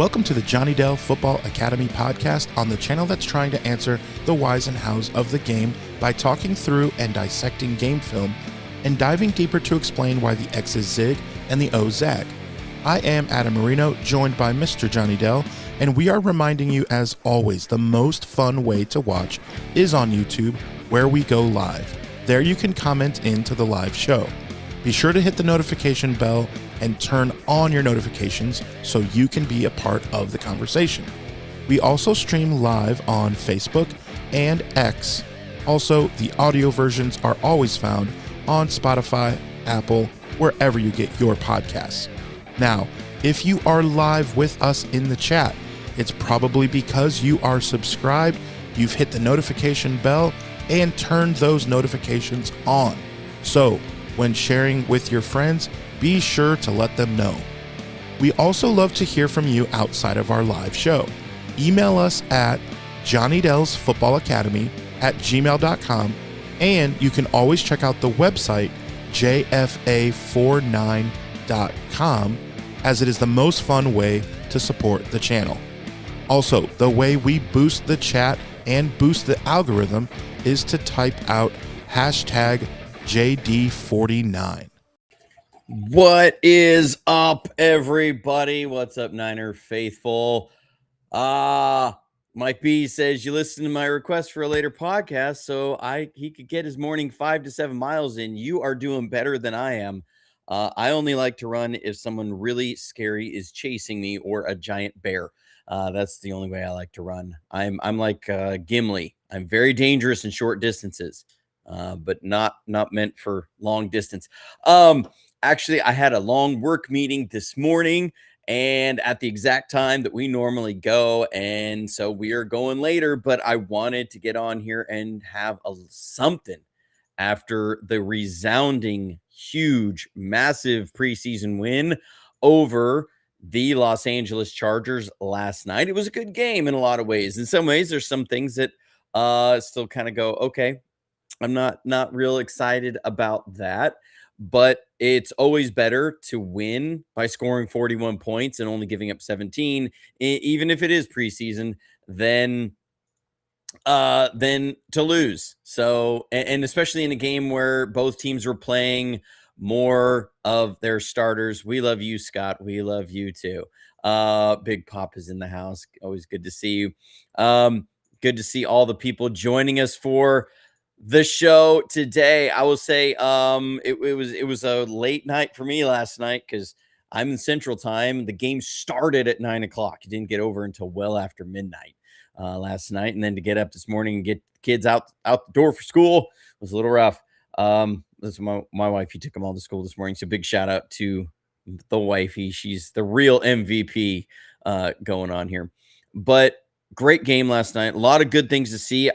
Welcome to the Johnny Dell Football Academy podcast on the channel that's trying to answer the whys and hows of the game by talking through and dissecting game film and diving deeper to explain why the X's zig and the O's zag. I am Adam Marino, joined by Mr. Johnny Dell, and we are reminding you, as always, the most fun way to watch is on YouTube, where we go live. There you can comment into the live show. Be sure to hit the notification bell and turn on your notifications so you can be a part of the conversation. We also stream live on Facebook and X. Also, the audio versions are always found on Spotify, Apple, wherever you get your podcasts. Now, if you are live with us in the chat, it's probably because you are subscribed, you've hit the notification bell, and turned those notifications on. So, when sharing with your friends, be sure to let them know. We also love to hear from you outside of our live show. Email us at jonnydelsfootballacademy@gmail.com, and you can always check out the website jfa49.com, as it is the most fun way to support the channel. Also, the way we boost the chat and boost the algorithm is to type out hashtag JD49. What is up, everybody? What's up, Niner faithful? Mike B says you listen to my request for a later podcast so he could get his morning 5 to 7 miles in. You are doing better than I am. I only like to run if someone really scary is chasing me or a giant bear. That's the only way I like to run. I'm like Gimli. I'm very dangerous in short distances, but not meant for long distance. Actually, I had a long work meeting this morning and at the exact time that we normally go. And so we are going later, but I wanted to get on here and have something after the resounding, huge, massive preseason win over the Los Angeles Chargers last night. It was a good game in a lot of ways. In some ways, there's some things that still kind of go, okay, I'm not real excited about that. But it's always better to win by scoring 41 points and only giving up 17, even if it is preseason, than to lose. So, and especially in a game where both teams were playing more of their starters. We love you, Scott. We love you too. Big Pop is in the house. Always good to see you. Good to see all the people joining us for the show today. I will say it was a late night for me last night because I'm in Central Time. The game started at 9 o'clock. It didn't get over until well after midnight last night. And then to get up this morning and get kids out the door for school was a little rough. That's my wife. He took them all to school this morning. So big shout out to the wifey. She's the real MVP going on here. But great game last night. A lot of good things to see.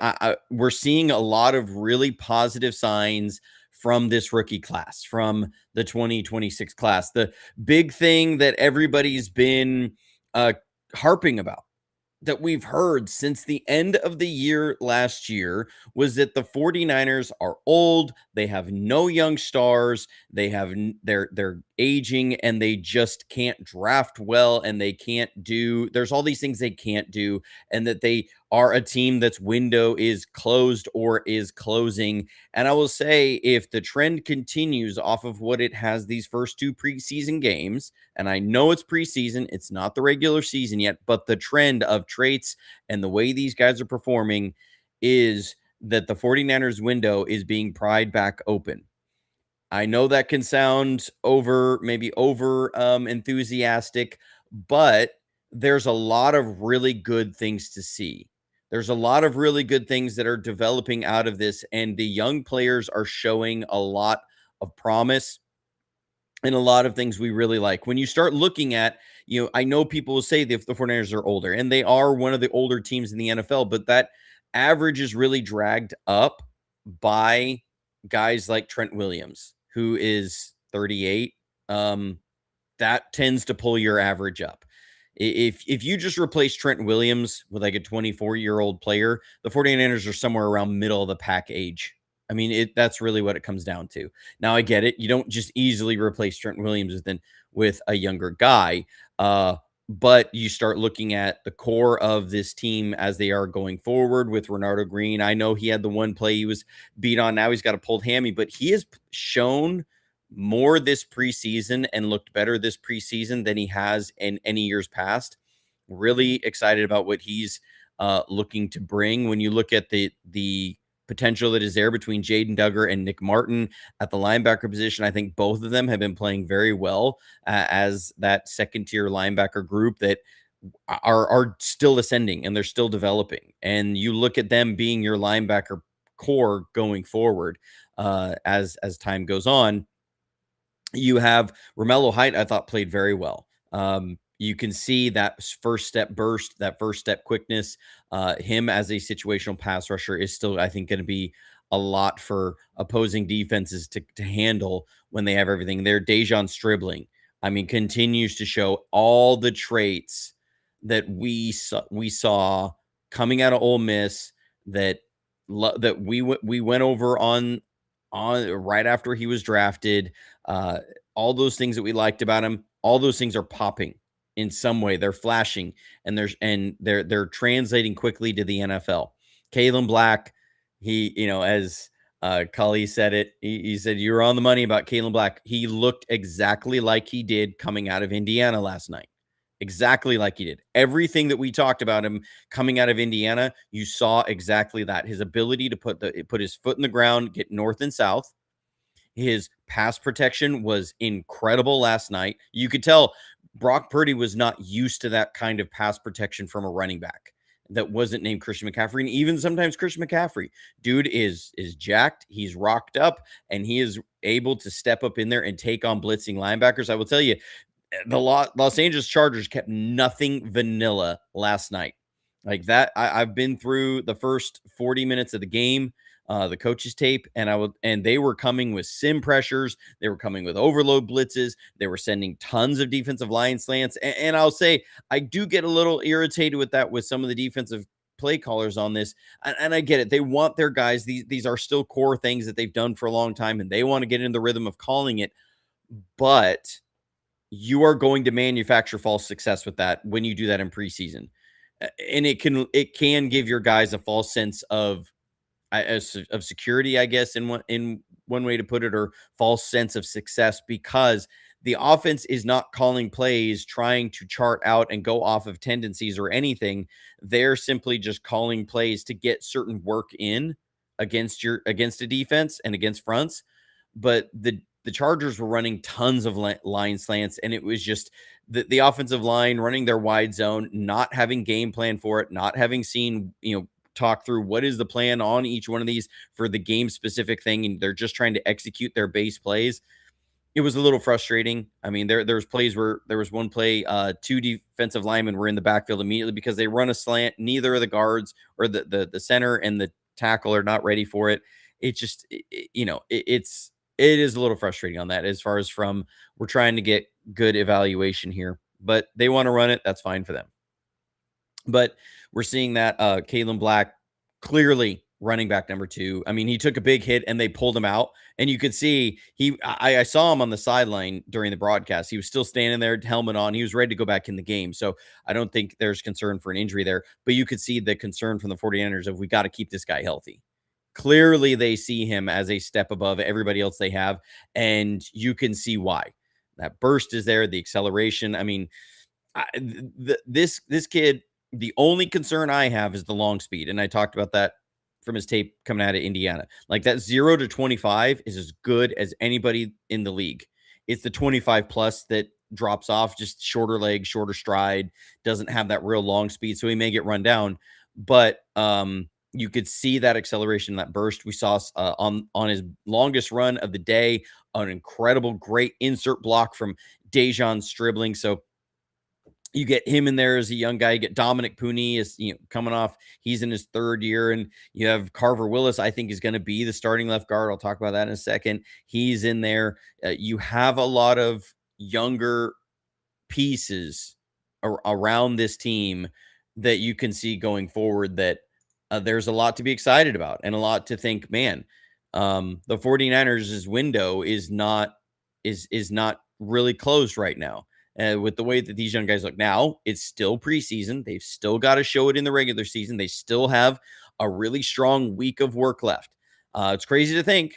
We're seeing a lot of really positive signs from this rookie class, from the 2026 class. The big thing that everybody's been harping about, that we've heard since the end of the year last year, was that the 49ers are old. They have no young stars. They're aging, and they just can't draft well, and there's all these things they can't do, and that they are a team that's window is closed or is closing. And I will say, if the trend continues off of what it has these first two preseason games, and I know it's preseason, it's not the regular season yet, but the trend of traits and the way these guys are performing is that the 49ers window is being pried back open. I know that can sound over enthusiastic, but there's a lot of really good things to see. There's a lot of really good things that are developing out of this, and the young players are showing a lot of promise and a lot of things we really like. When you start looking at, I know people will say the 49ers are older, and they are one of the older teams in the NFL, but that average is really dragged up by guys like Trent Williams, who is 38. That tends to pull your average up. If you just replace Trent Williams with like a 24-year-old player, the 49ers are somewhere around middle of the pack age. I mean, that's really what it comes down to. Now, I get it. You don't just easily replace Trent Williams with a younger guy. But you start looking at the core of this team as they are going forward with Renardo Green. I know he had the one play he was beat on. Now he's got a pulled hammy, but he has shown more this preseason and looked better this preseason than he has in any years past. Really excited about what he's looking to bring. When you look at the potential that is there between Jaden Duggar and Nick Martin at the linebacker position, I think both of them have been playing very well as that second tier linebacker group that are still ascending and they're still developing. And you look at them being your linebacker core going forward as time goes on. You have Romello Height, I thought played very well. You can see that first step burst, that first step quickness. Him as a situational pass rusher is still, I think, going to be a lot for opposing defenses to handle when they have everything there. Dejon Stribling, I mean, continues to show all the traits that we saw coming out of Ole Miss that we went over on right after he was drafted. All those things that we liked about him, all those things are popping in some way. They're flashing and they're translating quickly to the NFL. Kalen Black, he, as Cully said it, he said, "You're on the money about Kalen Black." He looked exactly like he did coming out of Indiana last night. Exactly like he did. Everything that we talked about him coming out of Indiana, you saw exactly that. His ability to put his foot in the ground, get north and south. His pass protection was incredible last night. You could tell Brock Purdy was not used to that kind of pass protection from a running back that wasn't named Christian McCaffrey. And even sometimes Christian McCaffrey, dude is jacked. He's rocked up and he is able to step up in there and take on blitzing linebackers. I will tell you, the Los Angeles Chargers kept nothing vanilla last night. Like that, I've been through the first 40 minutes of the game, the coach's tape, and they were coming with sim pressures. They were coming with overload blitzes. They were sending tons of defensive line slants. And I'll say, I do get a little irritated with that with some of the defensive play callers on this. And I get it. They want their guys. These are still core things that they've done for a long time, and they want to get in the rhythm of calling it. But you are going to manufacture false success with that when you do that in preseason. And it can give your guys a false sense of security, I guess, in one way to put it, or false sense of success, because the offense is not calling plays trying to chart out and go off of tendencies or anything. They're simply just calling plays to get certain work in against a defense and against fronts. But the Chargers were running tons of line slants, and it was just the offensive line running their wide zone, not having game plan for it, not having seen, talk through what is the plan on each one of these for the game specific thing. And they're just trying to execute their base plays. It was a little frustrating. I mean, there's plays where there was one play, two defensive linemen were in the backfield immediately because they run a slant. Neither of the guards or the center and the tackle are not ready for it. It just, it is a little frustrating on that, as far as from, we're trying to get good evaluation here, but they want to run it. That's fine for them. But we're seeing that Kalen Black, clearly running back number 2. I mean, he took a big hit and they pulled him out, and you could see I saw him on the sideline during the broadcast. He was still standing there, helmet on. He was ready to go back in the game. So I don't think there's concern for an injury there, but you could see the concern from the 49ers of, we got to keep this guy healthy. Clearly they see him as a step above everybody else they have, and you can see why. That burst is there, the acceleration. I mean, this kid, the only concern I have is the long speed, and I talked about that from his tape coming out of Indiana. Like, that 0 to 25 is as good as anybody in the league. It's the 25 plus that drops off, just shorter legs, shorter stride, doesn't have that real long speed, so he may get run down. But you could see that acceleration, that burst. We saw on his longest run of the day, an incredible, great insert block from Dejon Stribling. So you get him in there as a young guy. You get Dominic Pooney is coming off. He's in his 3rd year, and you have Carver Willis. I think is going to be the starting left guard. I'll talk about that in a second. He's in there. You have a lot of younger pieces around this team that you can see going forward, that there's a lot to be excited about and a lot to think, man, the 49ers' window is not really closed right now. with the way that these young guys look now. It's still preseason. They've still got to show it in the regular season. They still have a really strong week of work left. It's crazy to think,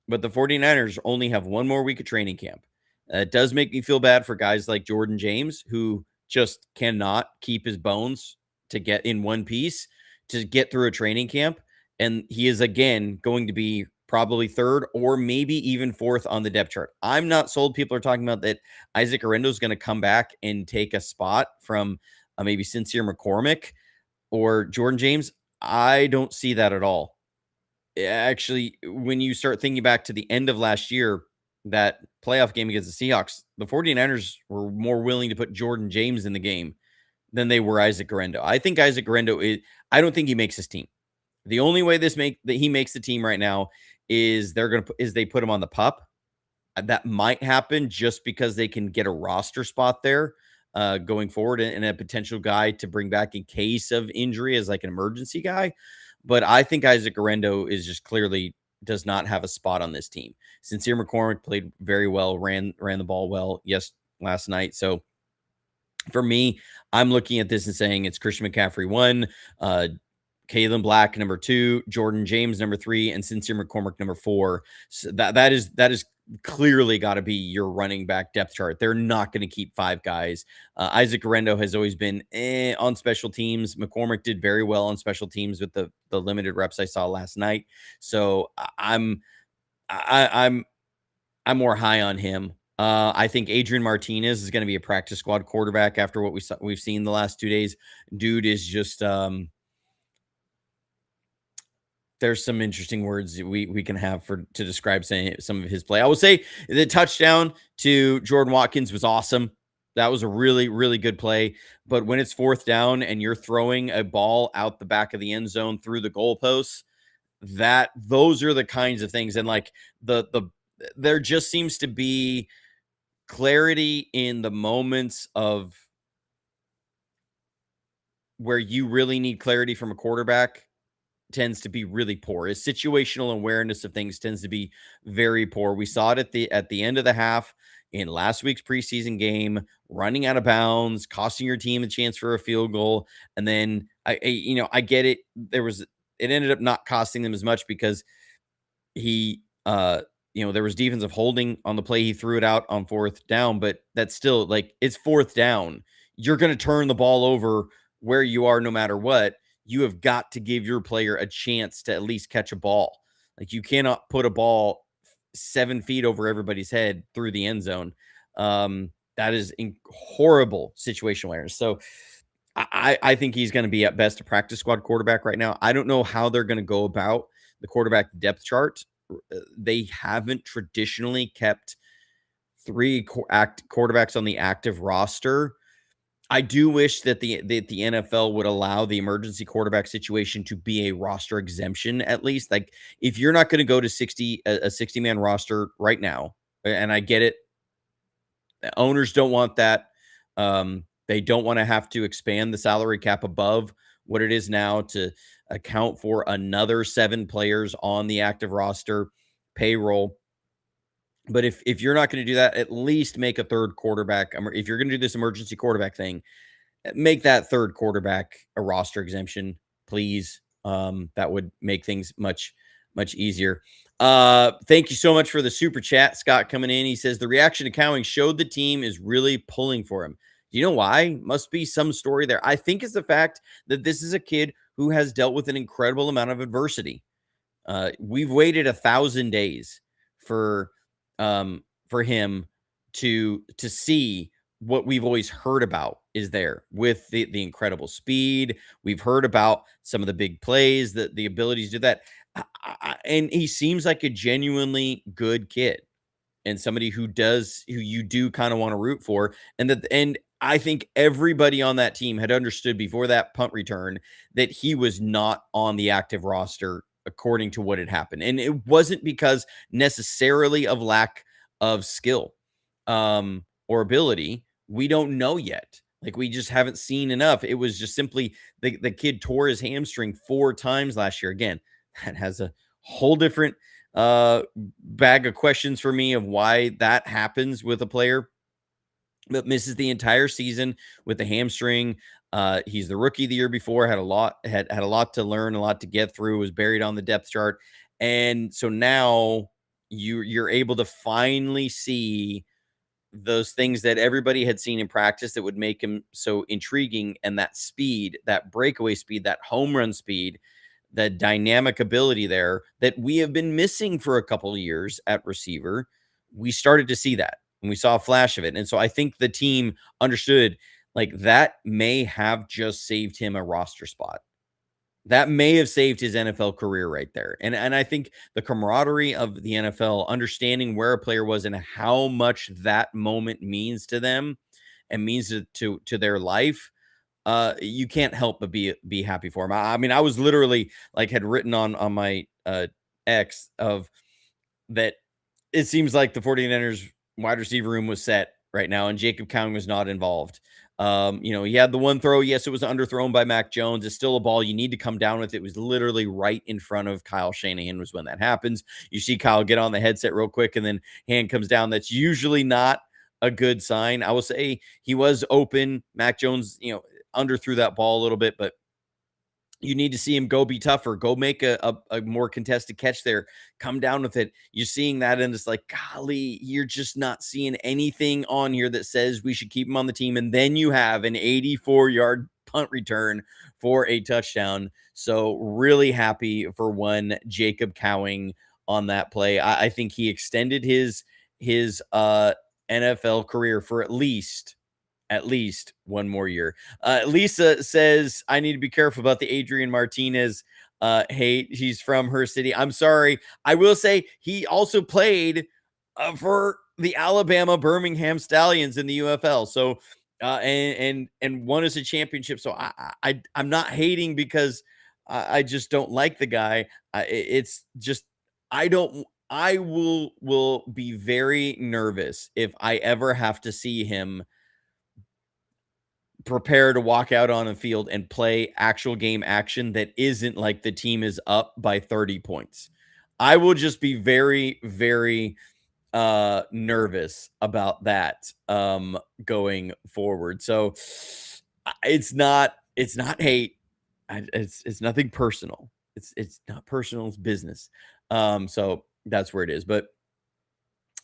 but the 49ers only have one more week of training camp. It does make me feel bad for guys like Jordan James, who just cannot keep his bones to get in one piece to get through a training camp. And he is, again, going to be probably third or maybe even fourth on the depth chart. I'm not sold. People are talking about that Isaac Arendo is going to come back and take a spot from maybe Sincere McCormick or Jordan James. I don't see that at all. Actually, when you start thinking back to the end of last year, that playoff game against the Seahawks, the 49ers were more willing to put Jordan James in the game than they were Isaac Arendo. I think Isaac Arendo I don't think he makes his team. The only way that he makes the team right now is they put him on the pup. That might happen just because they can get a roster spot there going forward and a potential guy to bring back in case of injury as like an emergency guy. But I think Isaac Arendo is just clearly does not have a spot on this team. Sincere McCormick played very well, ran the ball well last night. So for me, I'm looking at this and saying it's Christian McCaffrey 1, Kalen Black number 2, Jordan James number 3, and Sincere McCormick number 4. So that is clearly got to be your running back depth chart. They're not going to keep 5 guys. Isaac Arendo has always been on special teams. McCormick did very well on special teams with the limited reps I saw last night. So I'm more high on him. I think Adrian Martinez is going to be a practice squad quarterback after what we've seen the last 2 days. Dude is just there's some interesting words we can have to describe some of his play. I will say the touchdown to Jordan Watkins was awesome. That was a really, really good play. But when it's 4th down and you're throwing a ball out the back of the end zone through the goalposts, those are the kinds of things. And like there just seems to be clarity in the moments of where you really need clarity from a quarterback tends to be really poor. His situational awareness of things tends to be very poor. We saw it at the end of the half in last week's preseason game, running out of bounds, costing your team a chance for a field goal. And then I get it. It ended up not costing them as much because he there was defensive holding on the play. He threw it out on 4th down, but that's still like it's 4th down. You're going to turn the ball over where you are no matter what. You have got to give your player a chance to at least catch a ball. Like you cannot put a ball 7 feet over everybody's head through the end zone. That is horrible situational awareness. So I think he's going to be at best a practice squad quarterback right now. I don't know how they're going to go about the quarterback depth chart. They haven't traditionally kept 3 quarterbacks on the active roster. I do wish that the NFL would allow the emergency quarterback situation to be a roster exemption, at least. Like if you're not going to go to a 60-man roster right now, and I get it, owners don't want that. They don't want to have to expand the salary cap above what it is now to account for another 7 players on the active roster payroll. But if you're not going to do that, at least make a 3rd quarterback. If you're going to do this emergency quarterback thing, make that 3rd quarterback a roster exemption, please. That would make things much, much easier. Thank you so much for the super chat. Scott coming in. He says the reaction to Cowing showed the team is really pulling for him. Do you know why? Must be some story there. I think it's the fact that this is a kid who has dealt with an incredible amount of adversity. We've waited 1,000 days for him to see what we've always heard about is there with the incredible speed. We've heard about some of the big plays, the abilities to do that. And he seems like a genuinely good kid and somebody who you do kind of want to root for. And I think everybody on that team had understood before that punt return that he was not on the active roster according to what had happened. And it wasn't because necessarily of lack of skill or ability. We don't know yet. Like we just haven't seen enough. It was just simply the kid tore his hamstring 4 times last year. Again, that has a whole different bag of questions for me of why that happens with a player. but misses the entire season with the hamstring. He's the rookie the year before, had a lot to learn, a lot to get through, was buried on the depth chart. And so now you're able to finally see those things that everybody had seen in practice that would make him so intriguing, and that speed, that breakaway speed, that home run speed, the dynamic ability there that we have been missing for a couple of years at receiver. We started to see that and we saw a flash of it. And so I think the team understood like that may have just saved him a roster spot. That may have saved his NFL career right there. And I think the camaraderie of the NFL, understanding where a player was and how much that moment means to them and means to their life, you can't help but be happy for him. I mean, I was literally like had written on my X of that it seems like the 49ers wide receiver room was set right now, and Jacob Cowing was not involved. He had the one throw. Yes, it was underthrown by Mac Jones. It's still a ball you need to come down with. It was literally right in front of Kyle Shanahan was when that happens. You see Kyle get on the headset real quick, and then hand comes down. That's usually not a good sign. I will say he was open. Mac Jones, underthrew that ball a little bit, but you need to see him go be tougher, go make a more contested catch there, come down with it. You're seeing that, and it's like, golly, you're just not seeing anything on here that says we should keep him on the team. And then you have an 84-yard punt return for a touchdown. So really happy for one Jacob Cowing on that play. I think he extended his NFL career for at least one more year. Lisa says, I need to be careful about the Adrian Martinez hate. He's from her city. I'm sorry. I will say he also played for the Alabama Birmingham Stallions in the UFL. So, and won us a championship. So I'm not hating because I just don't like the guy. It's just, I will be very nervous if I ever have to see him prepare to walk out on a field and play actual game action that isn't like the team is up by 30 points. I will just be very, very nervous about that going forward. So it's not hate. It's nothing personal. It's not personal, it's business. So that's where it is. But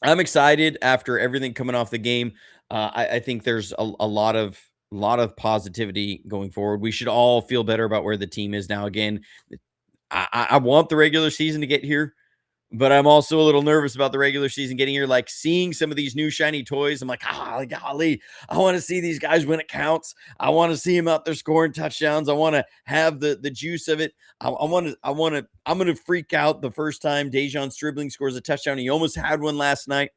I'm excited after everything coming off the game. I think there's a lot of positivity going forward. We should all feel better about where the team is now. Again, I want the regular season to get here, but I'm also a little nervous about the regular season getting here. Like seeing some of these new shiny toys, I'm like, golly, I want to see these guys when it counts. I want to see them out there scoring touchdowns. I want to have the juice of it. I'm going to freak out the first time Dejon Stribling scores a touchdown. He almost had one last night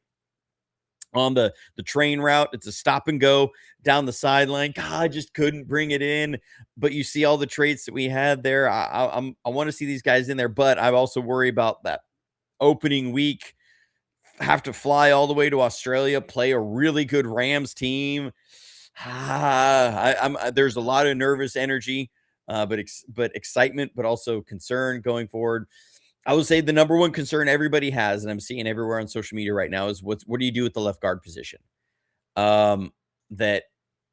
on the train route. It's a stop and go down the sideline. God, I just couldn't bring it in. But you see all the traits that we had there. I want to see these guys in there, but I also worry about that opening week. Have to fly all the way to Australia, play a really good Rams team. There's a lot of nervous energy, but excitement, but also concern going forward. I would say the number one concern everybody has, and I'm seeing everywhere on social media right now, is what do you do with the left guard position? That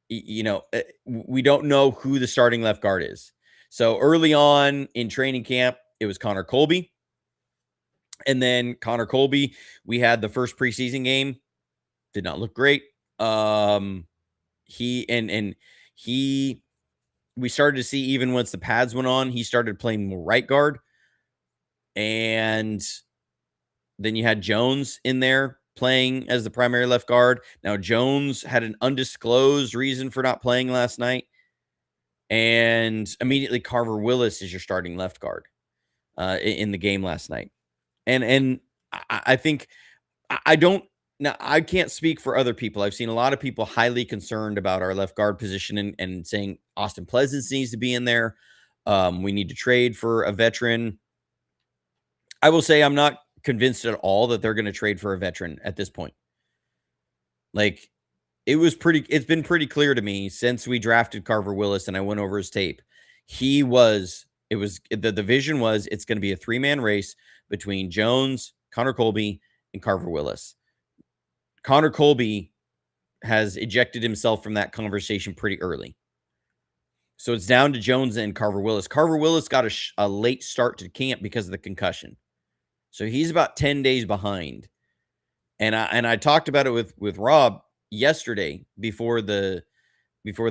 we don't know who the starting left guard is. So early on in training camp, it was Connor Colby. And then Connor Colby, we had the first preseason game, did not look great. We started to see, even once the pads went on, he started playing more right guard. And then you had Jones in there playing as the primary left guard. Now, Jones had an undisclosed reason for not playing last night. And immediately Carver Willis is your starting left guard in the game last night. And I think I can't speak for other people. I've seen a lot of people highly concerned about our left guard position and saying Austin Pleasance needs to be in there. We need to trade for a veteran. I will say I'm not convinced at all that they're going to trade for a veteran at this point. Like it's been pretty clear to me since we drafted Carver Willis and I went over his tape. The vision was it's going to be a 3-man race between Jones, Connor Colby, and Carver Willis. Connor Colby has ejected himself from that conversation pretty early. So it's down to Jones and Carver Willis. Carver Willis got a late start to camp because of the concussion. So he's about 10 days behind. And I talked about it with Rob yesterday before the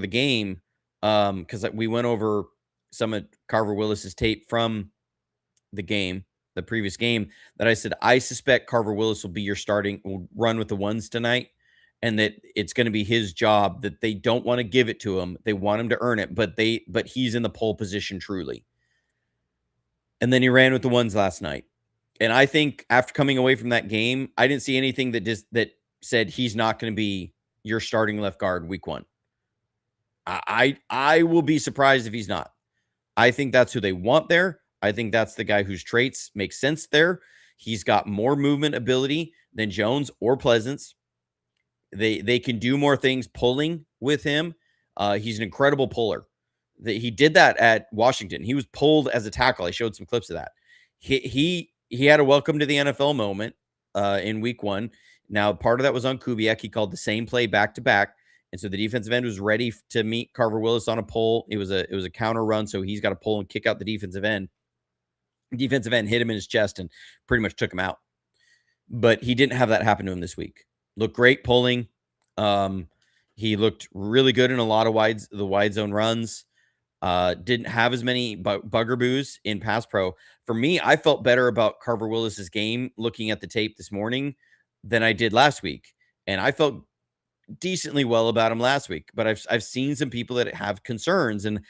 game, because we went over some of Carver Willis's tape from the previous game, that I said, I suspect Carver Willis will run with the ones tonight, and that it's going to be his job, that they don't want to give it to him. They want him to earn it, but he's in the pole position truly. And then he ran with the ones last night. And I think after coming away from that game, I didn't see anything that said he's not going to be your starting left guard week 1. I will be surprised if he's not. I think that's who they want there. I think that's the guy whose traits make sense there. He's got more movement ability than Jones or Pleasance. They can do more things pulling with him. He's an incredible puller. He did that at Washington. He was pulled as a tackle. I showed some clips of that. He had a welcome to the NFL moment in week 1. Now, part of that was on Kubiak. He called the same play back to back. And so the defensive end was ready to meet Carver Willis on a pull. It was a counter run, so he's got to pull and kick out the defensive end. Defensive end hit him in his chest and pretty much took him out. But he didn't have that happen to him this week. Looked great pulling. He looked really good in a lot of the wide zone runs. Didn't have as many buggerboos in pass pro. For me, I felt better about Carver Willis's game looking at the tape this morning than I did last week. And I felt decently well about him last week, but I've seen some people that have concerns, and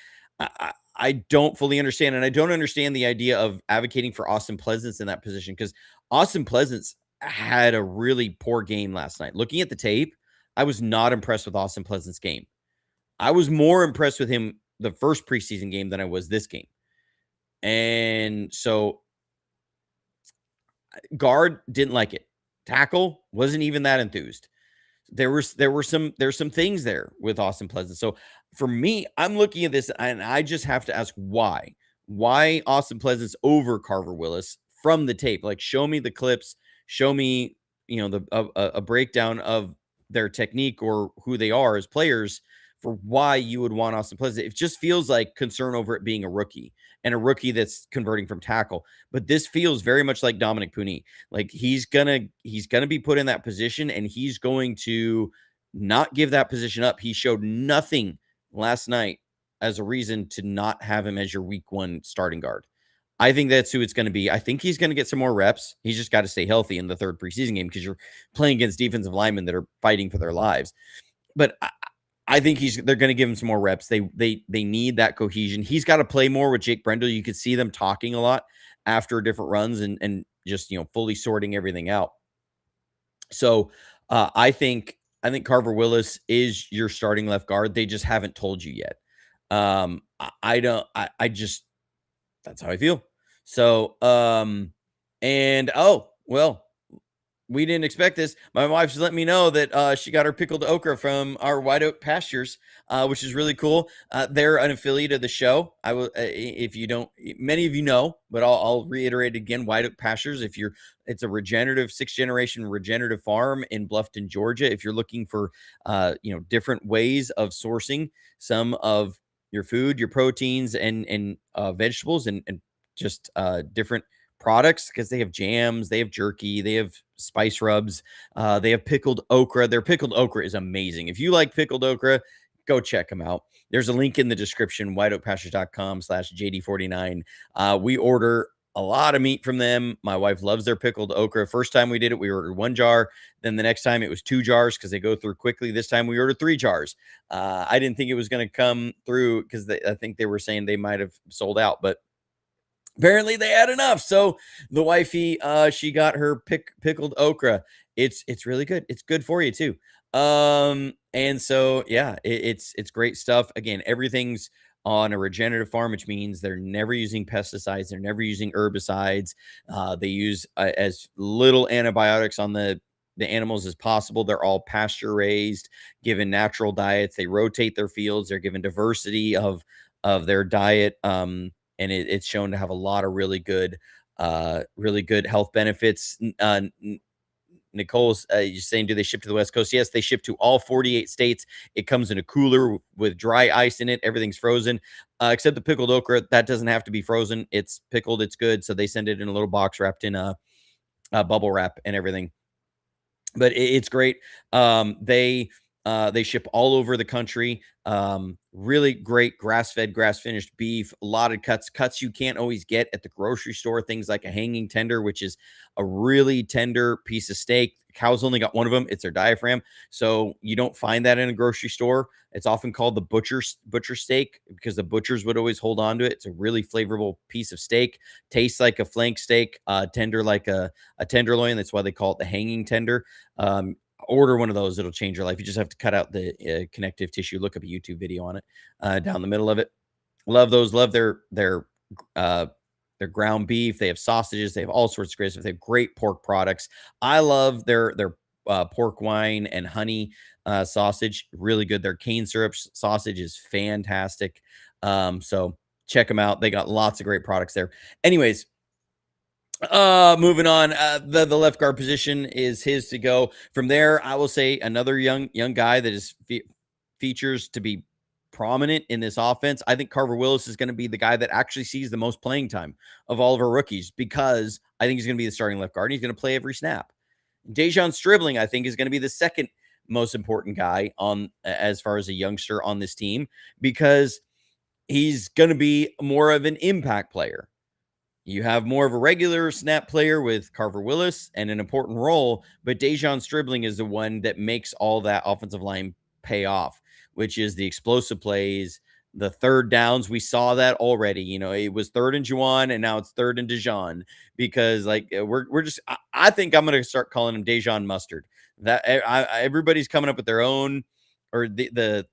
I don't fully understand. And I don't understand the idea of advocating for Austin Pleasance in that position, because Austin Pleasance had a really poor game last night. Looking at the tape, I was not impressed with Austin Pleasance's game. I was more impressed with him the first preseason game than I was this game. And so guard didn't like it. Tackle wasn't even that enthused. There's some things there with Austin Pleasance. So for me, I'm looking at this and I just have to ask why Austin Pleasance over Carver Willis from the tape. Like, show me the clips, show me, a breakdown of their technique or who they are as players for why you would want Austin Pleasance. It just feels like concern over it being a rookie, and a rookie that's converting from tackle. But this feels very much like Dominic Puni. Like, he's gonna be put in that position, and he's going to not give that position up. He showed nothing last night as a reason to not have him as your week 1 starting guard. I think that's who it's going to be. I think he's going to get some more reps. He's just got to stay healthy in the third preseason game, because you're playing against defensive linemen that are fighting for their lives. But I think they're going to give him some more reps. They need that cohesion. He's got to play more with Jake Brendel. You could see them talking a lot after different runs and just, fully sorting everything out. So I think Carver Willis is your starting left guard. They just haven't told you yet. I just, that's how I feel. So, we didn't expect this. My wife's let me know that she got her pickled okra from our White Oak Pastures, which is really cool. They're an affiliate of the show. I will, if you don't, many of you know, but I'll reiterate again. White Oak Pastures. It's a regenerative 6th-generation regenerative farm in Bluffton, Georgia. If you're looking for, different ways of sourcing some of your food, your proteins, and vegetables, and just different products, because they have jams, they have jerky, they have spice rubs, they have pickled okra. Their pickled okra is amazing. If you like pickled okra, go check them out. There's a link in the description, whiteoakpastures.com/JD49. We order a lot of meat from them. My wife loves their pickled okra. First time we did it, we ordered 1 jar. Then the next time it was 2 jars, because they go through quickly. This time we ordered 3 jars. I didn't think it was going to come through, because I think they were saying they might have sold out, but apparently they had enough. So the wifey, she got her pickled okra. It's really good. It's good for you too. And so, yeah, it's great stuff. Again, everything's on a regenerative farm, which means they're never using pesticides. They're never using herbicides. They use as little antibiotics on the animals as possible. They're all pasture raised, given natural diets. They rotate their fields. They're given diversity of their diet. And it's shown to have a lot of really good health benefits. Nicole's you're saying, do they ship to the West Coast? Yes, they ship to all 48 states. It comes in a cooler with dry ice in it. Everything's frozen, except the pickled okra. That doesn't have to be frozen. It's pickled. It's good. So they send it in a little box wrapped in a bubble wrap and everything. But it's great. They ship all over the country. Really great grass-fed, grass-finished beef. A lot of cuts you can't always get at the grocery store. Things like a hanging tender, which is a really tender piece of steak. Cows only got one of them. It's their diaphragm, so you don't find that in a grocery store. It's often called the butcher steak because the butchers would always hold on to it. It's a really flavorful piece of steak. Tastes like a flank steak, tender like a tenderloin. That's why they call it the hanging tender. Order one of those. It'll change your life. You just have to cut out the connective tissue. Look up a YouTube video on it down the middle of it. Love those. Love their ground beef. They have sausages. They have all sorts of great stuff. They have great pork products. I love their pork wine and honey sausage. Really good. Their cane syrup sausage is fantastic. So check them out. They got lots of great products there. Anyways, moving on, the left guard position is his to go. From there, I will say another young guy that is features to be prominent in this offense. I think Carver Willis is going to be the guy that actually sees the most playing time of all of our rookies, because I think he's going to be the starting left guard and he's going to play every snap. Dejon Stribling, I think, is going to be the second most important guy on as far as a youngster on this team, because he's going to be more of an impact player. You have more of a regular snap player with Carver Willis and an important role, but Dejon Stribling is the one that makes all that offensive line pay off, which is the explosive plays, the third downs. We saw that already. You know, it was 3rd and Juwan, and now it's 3rd and Dejon, because like we're just. I think I'm going to start calling him Dejon Mustard. That everybody's coming up with their own or the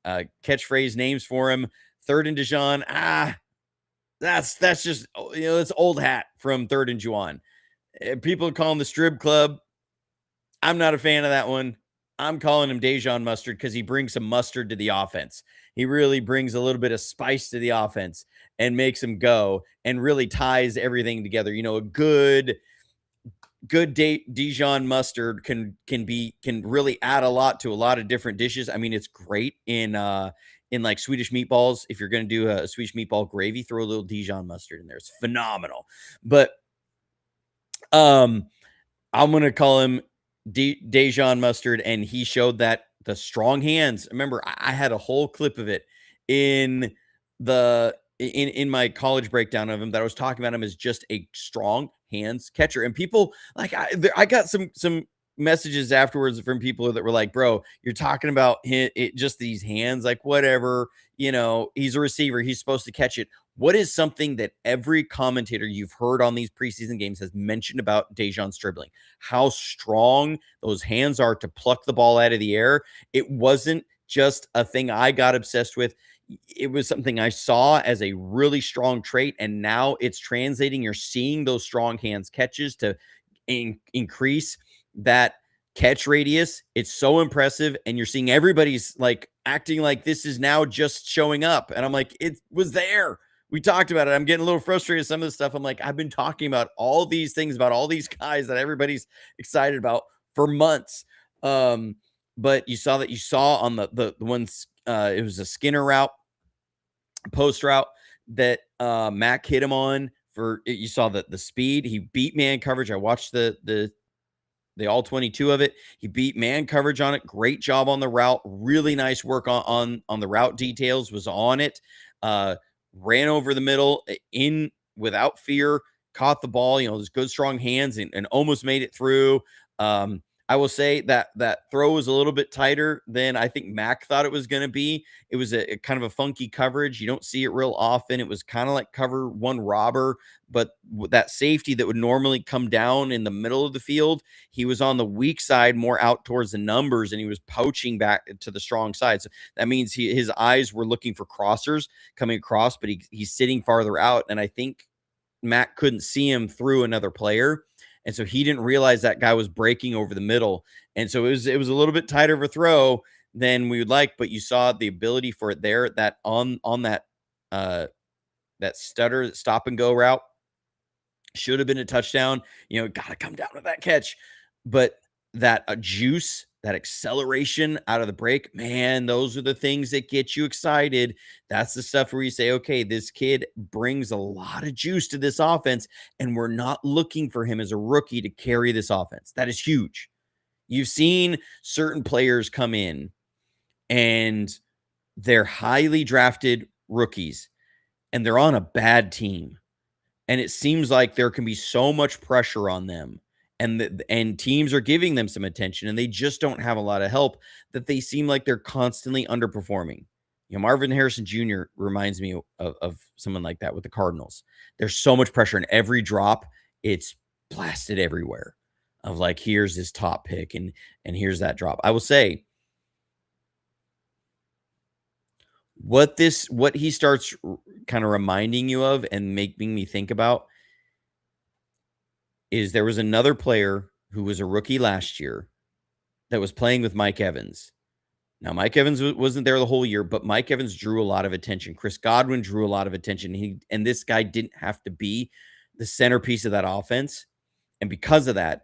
catchphrase names for him. 3rd and Dejon. That's just, you know, it's old hat from 3rd and Juwan. People call him the Strib Club. I'm not a fan of that one. I'm calling him Dejon Mustard because he brings some mustard to the offense. He really brings a little bit of spice to the offense and makes them go and really ties everything together. You know, a good Dijon mustard can really add a lot to a lot of different dishes. I mean, it's great in like Swedish meatballs. If you're going to do a Swedish meatball gravy, throw a little Dijon mustard in there. It's phenomenal. But I'm going to call him Dejon Mustard, and he showed that the strong hands. Remember, I had a whole clip of it in my college breakdown of him that I was talking about him as just a strong hands catcher. And people like I got some messages afterwards from people that were like, bro, you're talking about just these hands, like whatever, you know, he's a receiver, he's supposed to catch it. What is something that every commentator you've heard on these preseason games has mentioned about Dejon Stribling? How strong those hands are to pluck the ball out of the air. It wasn't just a thing I got obsessed with. It was something I saw as a really strong trait, and now it's translating. You're seeing those strong hands catches to increase that catch radius. It's so impressive, and you're seeing everybody's like acting like this is now just showing up, and I'm like, it was there. We talked about it. I'm getting a little frustrated with some of the stuff. I'm like, I've been talking about all these things about all these guys that everybody's excited about for months. But you saw on the ones, it was a Skinner route, post route that Mac hit him on. You saw the speed. He beat man coverage. I watched the all 22 of it. He beat man coverage on it. Great job on the route. Really nice work on the route details. Was on it. Ran over the middle in without fear. Caught the ball. You know, those good strong hands and almost made it through. I will say that throw was a little bit tighter than I think Mac thought it was going to be. It was a kind of a funky coverage. You don't see it real often. It was kind of like cover one robber, but that safety that would normally come down in the middle of the field, he was on the weak side, more out towards the numbers, and he was poaching back to the strong side. So that means his eyes were looking for crossers coming across, but he's sitting farther out. And I think Mac couldn't see him through another player. And so he didn't realize that guy was breaking over the middle. And so it was a little bit tighter of a throw than we would like, but you saw the ability for it there, that on that stutter, stop and go route should have been a touchdown. You know, got to come down with that catch. But that juice, that acceleration out of the break, man, those are the things that get you excited. That's the stuff where you say, okay, this kid brings a lot of juice to this offense, and we're not looking for him as a rookie to carry this offense. That is huge. You've seen certain players come in and they're highly drafted rookies and they're on a bad team. And it seems like there can be so much pressure on them, and teams are giving them some attention, and they just don't have a lot of help, that they seem like they're constantly underperforming. Marvin Harrison Jr. reminds me of someone like that with the Cardinals. There's so much pressure, and every drop, it's blasted everywhere. Of like, here's this top pick, and here's that drop. I will say, what he starts kind of reminding you of and making me think about is there was another player who was a rookie last year that was playing with Mike Evans. Now, Mike Evans wasn't there the whole year, but Mike Evans drew a lot of attention. Chris Godwin drew a lot of attention. And this guy didn't have to be the centerpiece of that offense. And because of that,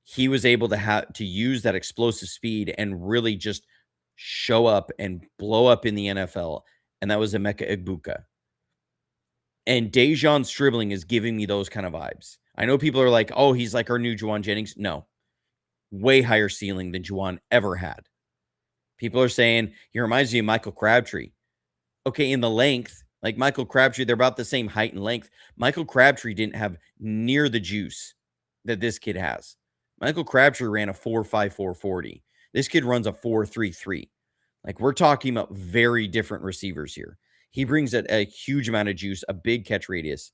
he was able to use that explosive speed and really just show up and blow up in the NFL. And that was Emeka Egbuka. And Dejon Stribling is giving me those kind of vibes. I know people are like, oh, he's like our new Juwan Jennings. No, way higher ceiling than Juwan ever had. People are saying he reminds me of Michael Crabtree. Okay, in the length, like Michael Crabtree, they're about the same height and length. Michael Crabtree didn't have near the juice that this kid has. Michael Crabtree ran a 4.54 40. This kid runs a 4.33. Like, we're talking about very different receivers here. He brings a huge amount of juice, a big catch radius.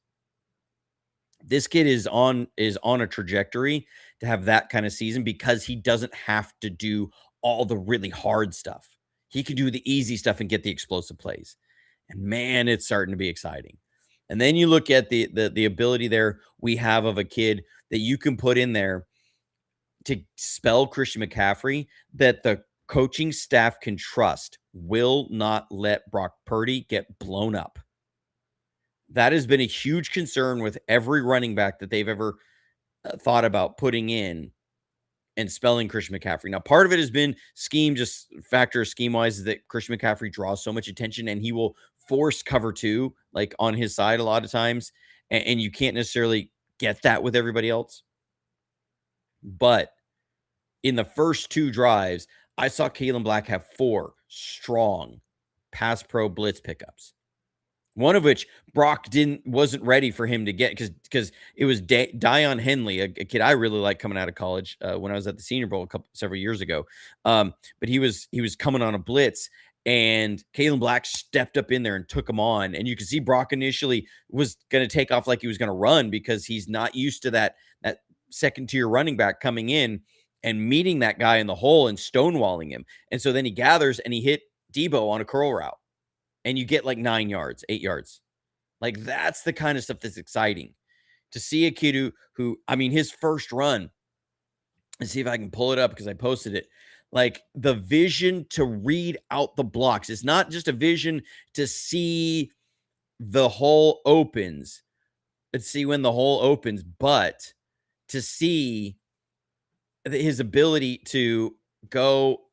This kid is on a trajectory to have that kind of season because he doesn't have to do all the really hard stuff. He can do the easy stuff and get the explosive plays. And man, it's starting to be exciting. And then you look at the ability there we have of a kid that you can put in there to spell Christian McCaffrey, that the coaching staff can trust will not let Brock Purdy get blown up. That has been a huge concern with every running back that they've ever thought about putting in and spelling Christian McCaffrey. Now, part of it has been scheme, just factor scheme-wise, is that Christian McCaffrey draws so much attention and he will force cover two, like on his side a lot of times, and you can't necessarily get that with everybody else. But in the first two drives, I saw Kalen Black have 4 strong pass pro blitz pickups. One of which Brock wasn't ready for him to get because it was Dion Henley, a kid I really liked coming out of college when I was at the Senior Bowl several years ago. But he was coming on a blitz, and Kalen Black stepped up in there and took him on. And you could see Brock initially was going to take off like he was going to run because he's not used to that second tier running back coming in and meeting that guy in the hole and stonewalling him. And so then he gathers and he hit Debo on a curl route. And you get like 9 yards, 8 yards. Like, that's the kind of stuff that's exciting. To see a kid who I mean, his first run, and see if I can pull it up because I posted it. Like, the vision to read out the blocks. It's not just a vision to see the hole opens. Let's see when the hole opens, but to see his ability to go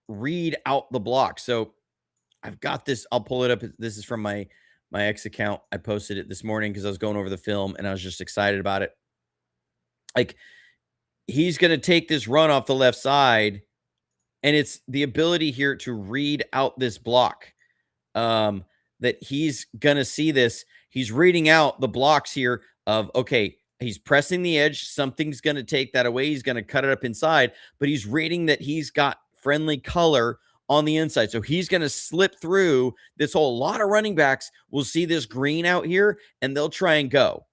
read out the block. So I've got this. I'll pull it up. This is from my X account. I posted it this morning because I was going over the film and I was just excited about it. Like, he's going to take this run off the left side, and it's the ability here to read out this block. That he's going to see this. He's reading out the blocks here of, okay, he's pressing the edge. Something's going to take that away. He's going to cut it up inside, but he's reading that he's got friendly color on the inside. So he's going to slip through this hole. A lot of running backs will see this green out here and they'll try and go.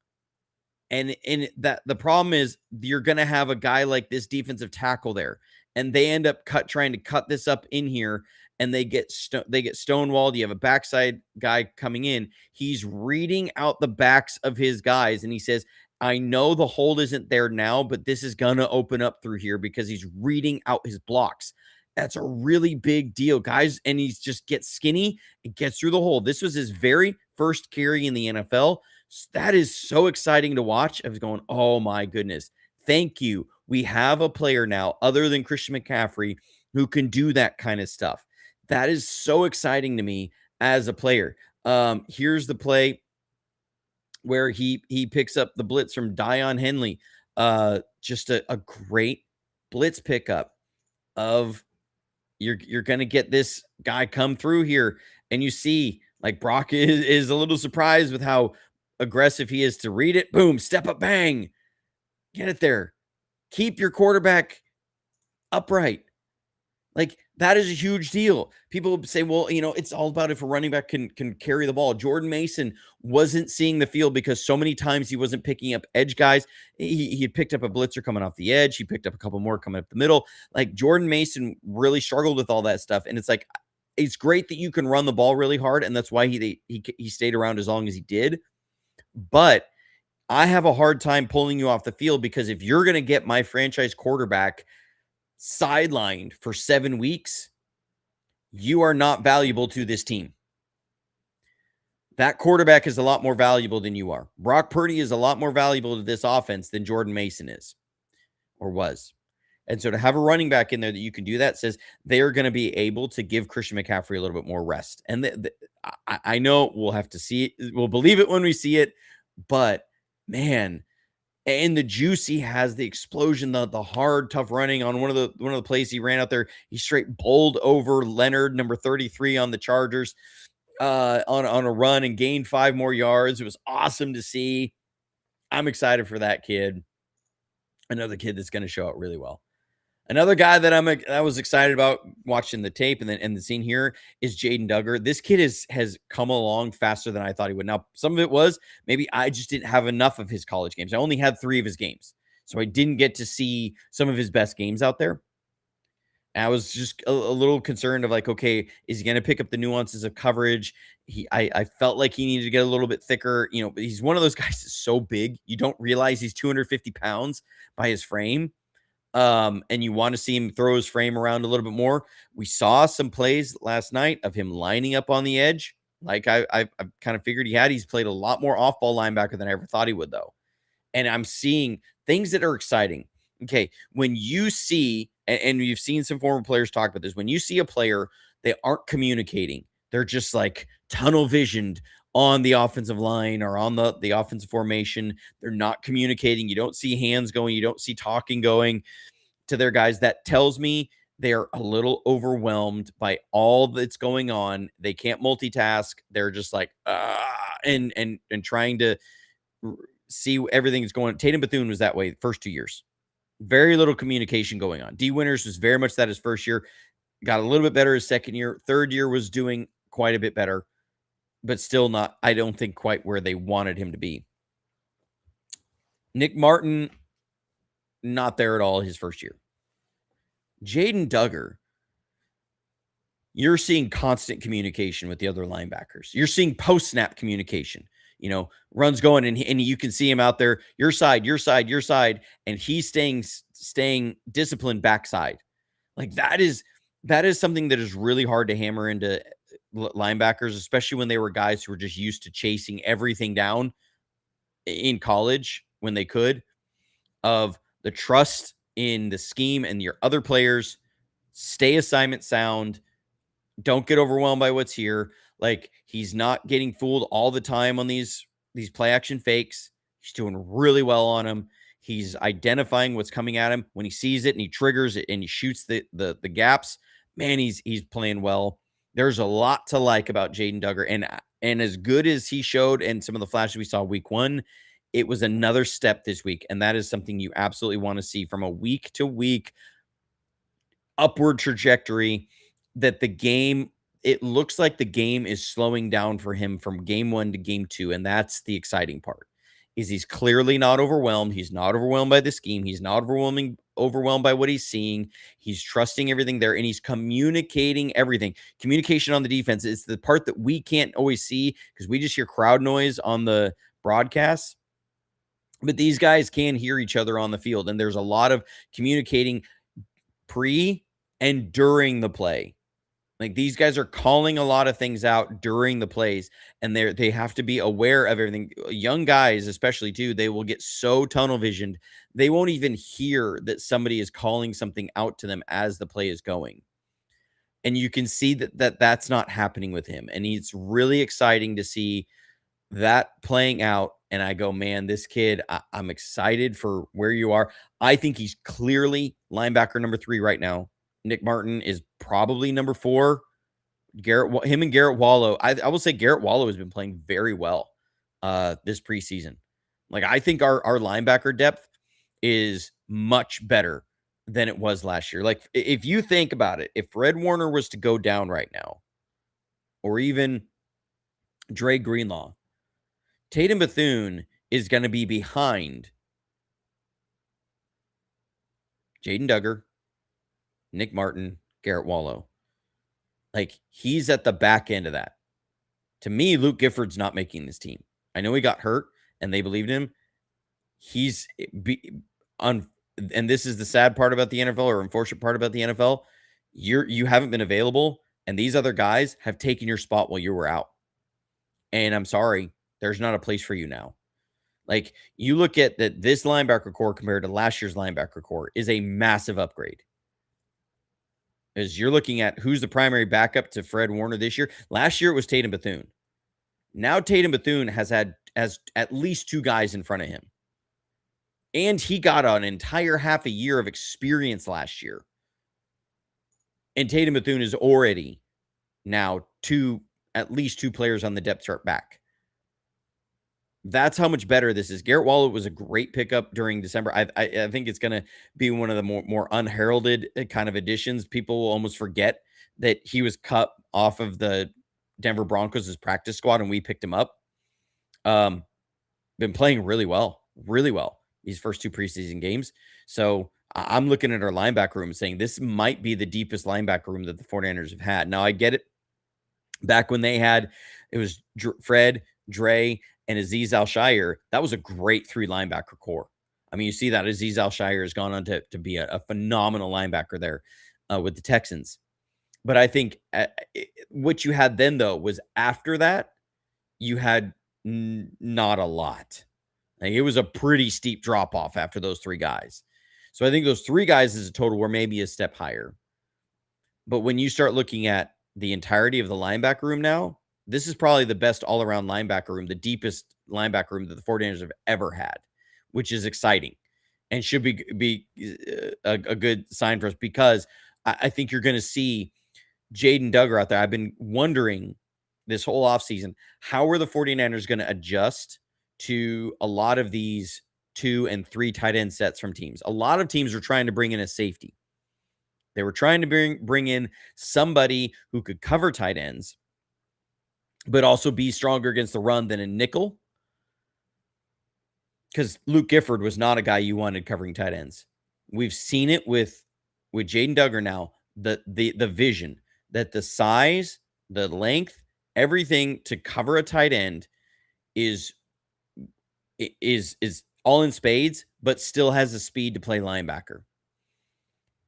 And that the problem is you're going to have a guy like this defensive tackle there, and they end up trying to cut this up in here, and they get stonewalled. You have a backside guy coming in. He's reading out the backs of his guys, and he says, I know the hold isn't there now, but this is going to open up through here, because he's reading out his blocks. That's a really big deal, guys. And he just gets skinny and gets through the hole. This was his very first carry in the NFL. That is so exciting to watch. I was going, oh my goodness. Thank you. We have a player now, other than Christian McCaffrey, who can do that kind of stuff. That is so exciting to me as a player. Here's the play where he picks up the blitz from Dion Henley. Just a great blitz pickup of you're gonna get this guy come through here, and you see like Brock is a little surprised with how aggressive he is to read it. Boom, step up, bang, get it there. Keep your quarterback upright. Like, that is a huge deal. People say, well, it's all about if a running back can carry the ball. Jordan Mason wasn't seeing the field because so many times he wasn't picking up edge guys. He had picked up a blitzer coming off the edge. He picked up a couple more coming up the middle. Like, Jordan Mason really struggled with all that stuff. And it's like, it's great that you can run the ball really hard, and that's why he stayed around as long as he did. But I have a hard time pulling you off the field, because if you're going to get my franchise quarterback sidelined for 7 weeks, you are not valuable to this team. That quarterback is a lot more valuable than you are. Brock Purdy is a lot more valuable to this offense than Jordan Mason is, or was. And so to have a running back in there that you can do that says they are going to be able to give Christian McCaffrey a little bit more rest. And I know we'll have to see it. We'll believe it when we see it. But man, and the juice he has, the explosion, the hard, tough running on one of the plays he ran out there. He straight bowled over Leonard, number 33 on the Chargers, on a run, and gained 5 more yards. It was awesome to see. I'm excited for that kid. Another kid that's going to show out really well. Another guy that I was excited about watching the tape and the scene here is Jaden Duggar. This kid has come along faster than I thought he would. Now, some of it was maybe I just didn't have enough of his college games. I only had 3 of his games, so I didn't get to see some of his best games out there. And I was just a little concerned of like, okay, is he going to pick up the nuances of coverage? I felt like he needed to get a little bit thicker. But he's one of those guys that's so big, you don't realize he's 250 pounds by his frame. And you want to see him throw his frame around a little bit more. We saw some plays last night of him lining up on the edge. Like I kind of figured he had. He's played a lot more off-ball linebacker than I ever thought he would, though. And I'm seeing things that are exciting. Okay, when you see, and you've seen some former players talk about this, when you see a player, they aren't communicating. They're just like tunnel visioned on the offensive line or on the offensive formation. They're not communicating. You don't see hands going. You don't see talking going to their guys. That tells me they're a little overwhelmed by all that's going on. They can't multitask. They're just like, and trying to see everything that's going on. Tatum Bethune was that way the first 2 years. Very little communication going on. D. Winters was very much that his first year. Got a little bit better his second year. Third year was doing quite a bit better, but still not, I don't think, quite where they wanted him to be. Nick Martin, not there at all his first year. Jaden Duggar, you're seeing constant communication with the other linebackers. You're seeing post-snap communication. Runs going, and you can see him out there, your side, and he's staying disciplined backside. Like that is something that is really hard to hammer into linebackers, especially when they were guys who were just used to chasing everything down in college when they could, of the trust in the scheme and your other players. Stay assignment sound. Don't get overwhelmed by what's here. Like, he's not getting fooled all the time on these play action fakes. He's doing really well on them. He's identifying what's coming at him when he sees it, and he triggers it and he shoots the gaps. Man, he's playing well. There's a lot to like about Jaden Duggar, and as good as he showed and some of the flashes we saw week 1, it was another step this week, and that is something you absolutely want to see from a week to week upward trajectory. That the game, it looks like the game is slowing down for him from game 1 to game 2, and that's the exciting part. Is he's clearly not overwhelmed. He's not overwhelmed by the scheme. He's not overwhelmed by what he's seeing. He's trusting everything there, and he's communicating everything. Communication on the defense is the part that we can't always see because we just hear crowd noise on the broadcasts. But these guys can hear each other on the field, and there's a lot of communicating pre and during the play. Like, these guys are calling a lot of things out during the plays, and they have to be aware of everything. Young guys, especially too, they will get so tunnel visioned, they won't even hear that somebody is calling something out to them as the play is going. And you can see that's not happening with him. And it's really exciting to see that playing out. And I go, man, this kid, I'm excited for where you are. I think he's clearly linebacker number 3 right now. Nick Martin is probably number 4. Him and Garrett Wallow. I will say Garrett Wallow has been playing very well this preseason. Like, I think our linebacker depth is much better than it was last year. Like, if you think about it, if Fred Warner was to go down right now, or even Dre Greenlaw, Tatum Bethune is going to be behind Jaden Duggar, Nick Martin, Garrett Wallow. Like, he's at the back end of that. To me, Luke Gifford's not making this team. I know he got hurt and they believed him. And this is the sad part about the NFL, or unfortunate part about the NFL. You haven't been available, and these other guys have taken your spot while you were out. And I'm sorry, there's not a place for you now. Like, you look at that, this linebacker core compared to last year's linebacker core is a massive upgrade. As you're looking at who's the primary backup to Fred Warner this year. Last year it was Tatum Bethune. Now Tatum Bethune has at least 2 guys in front of him. And he got an entire half a year of experience last year. And Tatum Bethune is already now at least 2 players on the depth chart back. That's how much better this is. Garrett Wallow was a great pickup during December. I think it's going to be one of the more unheralded kind of additions. People will almost forget that he was cut off of the Denver Broncos' practice squad, and we picked him up. Been playing really well these first 2 preseason games. So I'm looking at our linebacker room saying this might be the deepest linebacker room that the 49ers have had. Now, I get it. Back when it was Fred, Dre, and Azeez Al-Shaair, that was a great 3 linebacker core. I mean, you see that Azeez Al-Shaair has gone on to be a phenomenal linebacker there with the Texans. But I think what you had then, though, was after that, you had not a lot. Like, it was a pretty steep drop-off after those 3 guys. So I think those 3 guys as a total were maybe a step higher. But when you start looking at the entirety of the linebacker room now, this is probably the best all-around linebacker room, the deepest linebacker room that the 49ers have ever had, which is exciting and should be a good sign for us, because I think you're going to see Jaden Duggar out there. I've been wondering this whole offseason, how are the 49ers going to adjust to a lot of these 2 and 3 tight end sets from teams? A lot of teams are trying to bring in a safety. They were trying to bring in somebody who could cover tight ends, but also be stronger against the run than a nickel. Because Luke Gifford was not a guy you wanted covering tight ends. We've seen it with Jaden Duggar now, the vision, that the size, the length, everything to cover a tight end is all in spades, but still has the speed to play linebacker.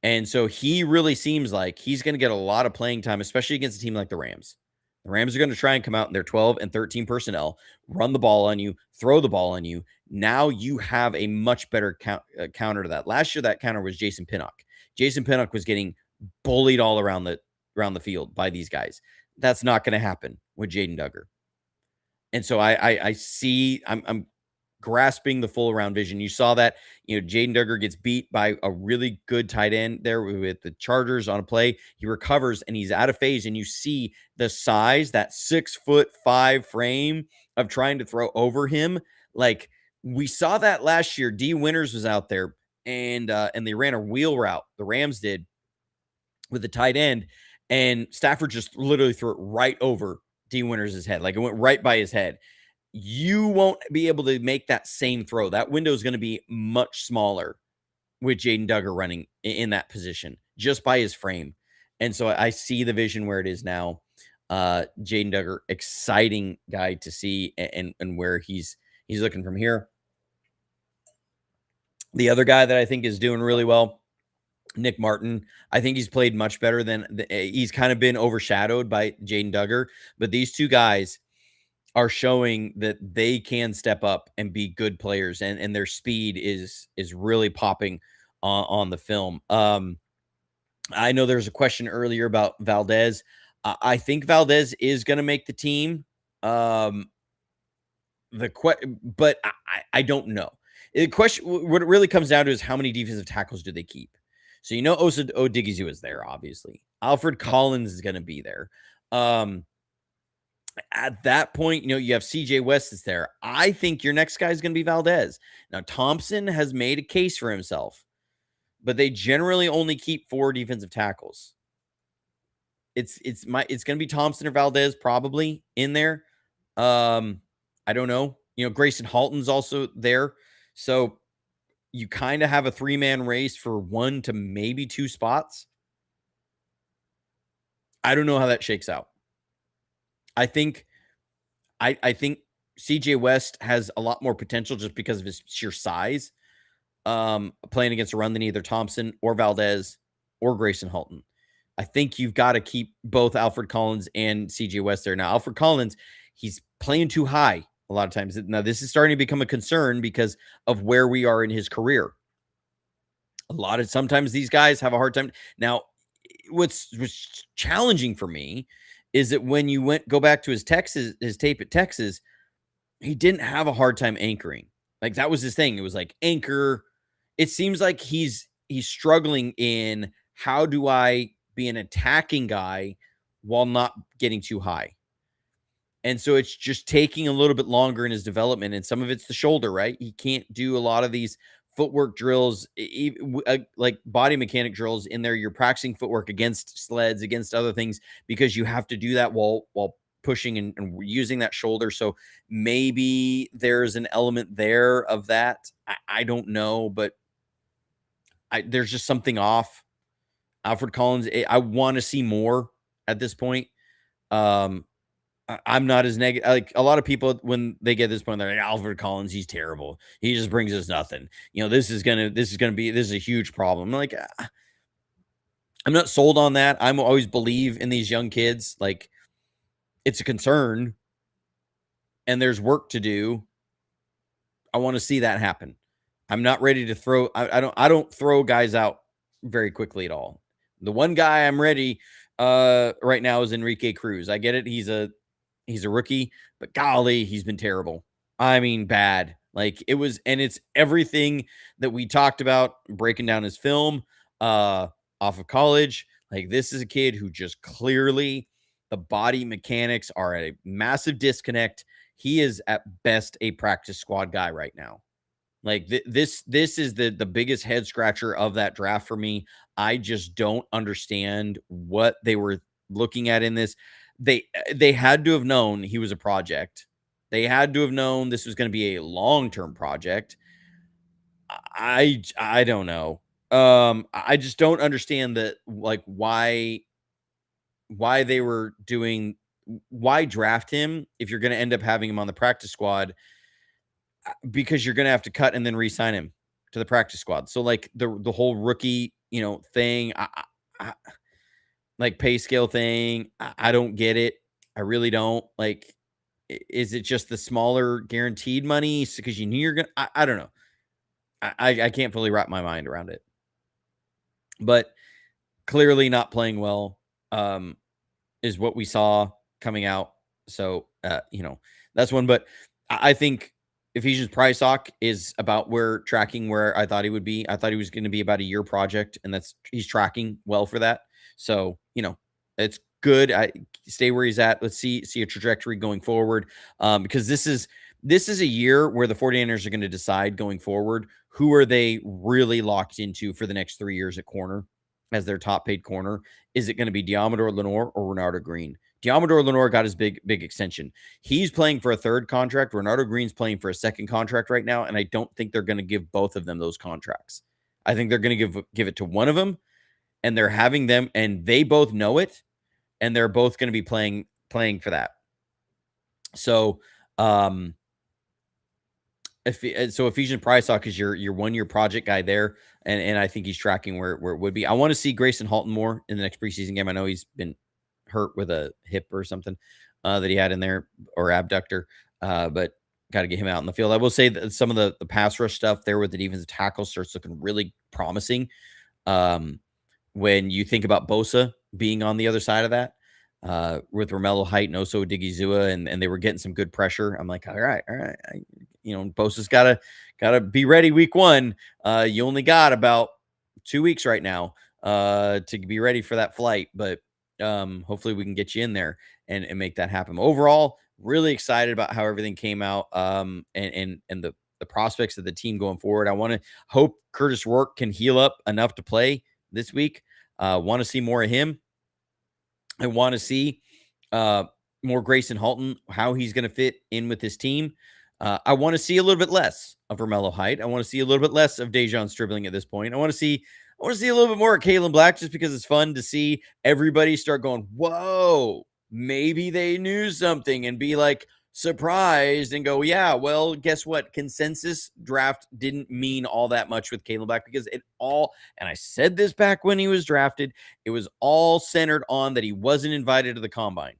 And so he really seems like he's going to get a lot of playing time, especially against a team like the Rams. The Rams are going to try and come out in their 12 and 13 personnel, run the ball on you, throw the ball on you. Now you have a much better counter to that. Last year, that counter was Jason Pinnock. Jason Pinnock was getting bullied all around the field by these guys. That's not going to happen with Jaden Duggar. And so I'm grasping the full around vision. You saw that, Jaden Duggar gets beat by a really good tight end there with the Chargers on a play. He recovers and he's out of phase, and you see the size, that 6'5" frame of trying to throw over him. Like, we saw that last year. D Winters was out there and they ran a wheel route. The Rams did with the tight end, and Stafford just literally threw it right over D Winters' head. Like, it went right by his head. You won't be able to make that same throw. That window is going to be much smaller with Jaden Duggar running in that position just by his frame. And so I see the vision where it is now. Jaden Duggar, exciting guy to see, and where he's looking from here. The other guy that I think is doing really well, Nick Martin, I think he's played much better than he's kind of been overshadowed by Jaden Duggar. But these two guys are showing that they can step up and be good players, and their speed is really popping on the film. I know there's a question earlier about Valdez. I think Valdez is going to make the team. Um, but I don't know. The question, what it really comes down to, is how many defensive tackles do they keep? So Osa Odigizua is there, obviously. Alfred Collins is going to be there. At that point, you have CJ West is there. I think your next guy is going to be Valdez. Now, Thompson has made a case for himself, but they generally only keep 4 defensive tackles. It's going to be Thompson or Valdez probably in there. I don't know. Grayson Halton's also there. So you kind of have a 3-man race for 1 to maybe 2 spots. I don't know how that shakes out. I think CJ West has a lot more potential just because of his sheer size, playing against a run than either Thompson or Valdez or Grayson Halton. I think you've got to keep both Alfred Collins and CJ West there. Now, Alfred Collins, he's playing too high a lot of times. Now, this is starting to become a concern because of where we are in his career. Sometimes these guys have a hard time. Now, what's challenging for me is that when you go back to his tape at Texas, he didn't have a hard time anchoring. Like, that was his thing. It was like anchor. It seems like he's struggling in, how do I be an attacking guy while not getting too high? And so it's just taking a little bit longer in his development. And some of it's the shoulder, right? He can't do a lot of these footwork drills, like body mechanic drills in there. You're practicing footwork against sleds, against other things, because you have to do that while pushing and using that shoulder. So maybe there's an element there of that. I don't know, but there's just something off. Alfred Collins, I want to see more at this point. I'm not as negative. Like, a lot of people, when they get this point, they're like, Alfred Collins, he's terrible. He just brings us nothing. This is a huge problem. I'm like, I'm not sold on that. I'm always believe in these young kids. Like, it's a concern and there's work to do. I want to see that happen. I'm not ready to throw. I don't throw guys out very quickly at all. The one guy I'm ready right now is Enrique Cruz. I get it. He's a rookie, but golly, he's been terrible. I mean, bad. Like, it's everything that we talked about breaking down his film off of college. Like, this is a kid who just clearly, the body mechanics are at a massive disconnect. He is at best a practice squad guy right now. Like, this is the biggest head scratcher of that draft for me. I just don't understand what they were looking at in this. They had to have known he was a project. They had to have known this was going to be a long-term project. I don't know. I just don't understand that, like, why they were doing, why draft him if you're going to end up having him on the practice squad, because you're going to have to cut and then re-sign him to the practice squad. So, like, the whole rookie, thing, like, pay scale thing, I don't get it. I really don't. Like, is it just the smaller guaranteed money because you knew you're going to, I don't know. I can't fully wrap my mind around it, but clearly not playing well is what we saw coming out. So, that's one, but I think Ephesians Prysock is about tracking where I thought he would be. I thought he was going to be about a year project, and he's tracking well for that. So, it's good. I stay where he's at. Let's see a trajectory going forward. Because this is a year where the 49ers are going to decide going forward, who are they really locked into for the next 3 years at corner as their top paid corner. Is it going to be Diamador Lenore or Renardo Green? Diamador Lenore got his big extension. He's playing for a third contract. Renardo Green's playing for a second contract right now, and I don't think they're going to give both of them those contracts. I think they're going to give it to one of them, and they're having them, and they both know it, and they're both going to be playing for that. So, So Ephesian Price Hawk is your 1-year project guy there, and I think he's tracking where it would be. I want to see Grayson Halton more in the next preseason game. I know he's been hurt with a hip or something that he had in there, or abductor, but got to get him out in the field. I will say that some of the pass rush stuff there with the defensive tackle starts looking really promising. When you think about Bosa being on the other side of that, with Romello Height and Oso Odigizua, and they were getting some good pressure. I'm like, all right. Bosa's gotta be ready week 1. You only got about 2 weeks right now to be ready for that flight, but hopefully we can get you in there and make that happen. Overall, really excited about how everything came out, and the prospects of the team going forward. I want to hope Curtis Rourke can heal up enough to play this week. Want to see more of him. I want to see more Grayson Halton, how he's going to fit in with his team. I want to see a little bit less of Romello Height. I want to see a little bit less of Dejon Stribling at this point. I want to see a little bit more of Kalen Black, just because it's fun to see everybody start going, whoa, maybe they knew something, and be like surprised and go, yeah, well, guess what? Consensus draft didn't mean all that much with Kalen Black, because and I said this back when he was drafted, it was all centered on that he wasn't invited to the combine.